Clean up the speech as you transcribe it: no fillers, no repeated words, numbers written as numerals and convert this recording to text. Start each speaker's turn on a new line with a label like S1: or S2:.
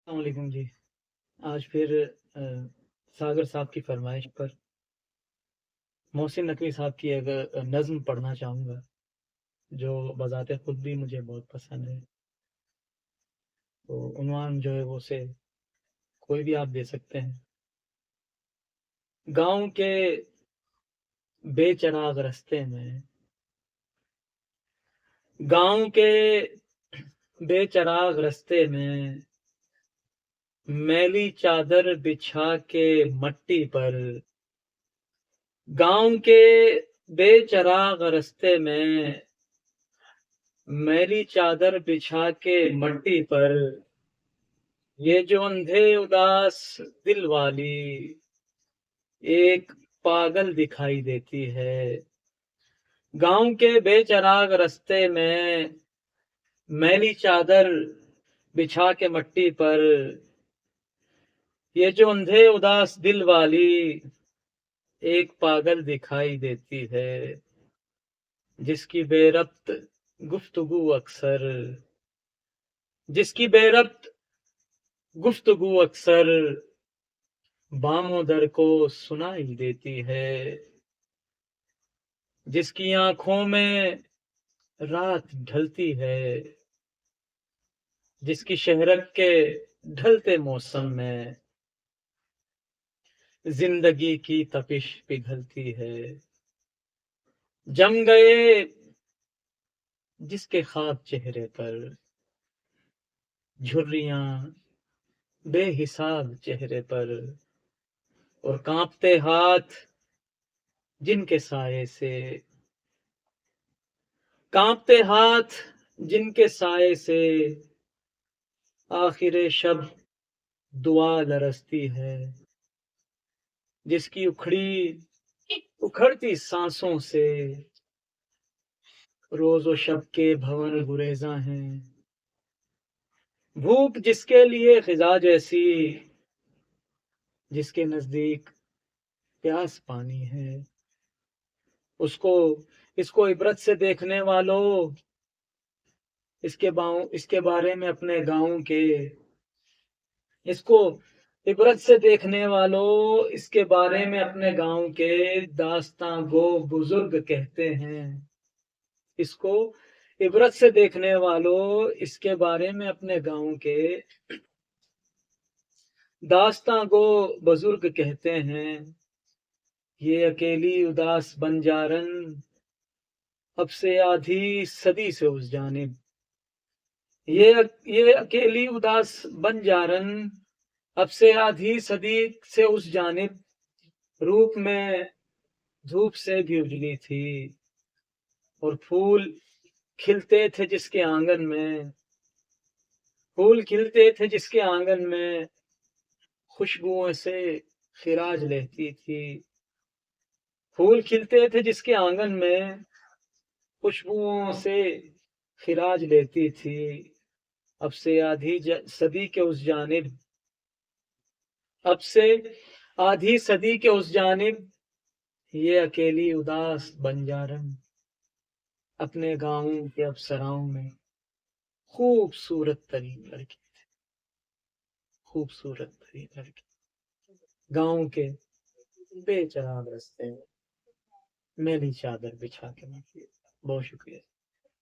S1: السلام علیکم جی۔ آج پھر ساگر صاحب کی فرمائش پر محسن نقوی صاحب کی ایک نظم پڑھنا چاہوں گا جو بذات خود بھی مجھے بہت پسند ہے۔ تو عنوان جو ہے وہ سے کوئی بھی آپ دے سکتے ہیں۔ گاؤں کے بے چراغ رستے میں، گاؤں کے بے چراغ رستے میں، میلی چادر بچھا کے مٹی پر، گاؤں کے بے چراغ رستے میں، میلی چادر بچھا کے مٹی پر، یہ جو اندھے اداس دل والی ایک پاگل دکھائی دیتی ہے۔ گاؤں کے بے چراغ رستے میں، میلی چادر بچھا کے مٹی پر، یہ جو اندھے اداس دل والی ایک پاگل دکھائی دیتی ہے، جس کی بے ربط گفتگو اکثر، جس کی بے ربط گفتگو اکثر بام و در کو سنائی دیتی ہے، جس کی آنکھوں میں رات ڈھلتی ہے، جس کی شہرک کے ڈھلتے موسم میں زندگی کی تپش پگھلتی ہے۔ جم گئے جس کے خواب چہرے پر جھریاں بے حساب چہرے پر، اور کانپتے ہاتھ جن کے سائے سے، کانپتے ہاتھ جن کے سائے سے آخر شب دعا لرزتی ہے، جس کی اکھڑتی سانسوں سے روز و شب کے بھون گریزاں ہیں۔ بھوک جس کے لیے غذا جیسی، جس کے نزدیک پیاس پانی ہے، اس کو عبرت سے دیکھنے والوں، اس کے بارے میں اپنے گاؤں کے، اس کو عبرت سے دیکھنے والوں اس کے بارے میں اپنے گاؤں کے داستاں گو بزرگ کہتے ہیں۔ اس کو عبرت سے دیکھنے والوں اس کے بارے میں اپنے گاؤں کے داستاں گو بزرگ کہتے ہیں۔ یہ اکیلی اداس بنجارن اب سے آدھی صدی سے اس جانب، یہ اکیلی اداس بنجارن اب سے آدھی صدی سے اس جانب، روپ میں دھوپ سے بھی اجلی تھی، اور پھول کھلتے تھے جس کے آنگن میں، پھول کھلتے تھے جس کے آنگن میں، خوشبوؤں سے خراج لیتی تھی، پھول کھلتے تھے جس کے آنگن میں، خوشبوؤں سے خراج لیتی تھی۔ اب سے آدھی صدی کے اس جانب، اب سے آدھی صدی کے اس جانب، یہ اکیلی اداس بنجارن اپنے گاؤں کے افسراؤں میں خوبصورت ترین لڑکی تھی، خوبصورت ترین لڑکی، گاؤں کے بے چراغ رستے میں میری چادر بچھا کے مٹی۔ بہت شکریہ۔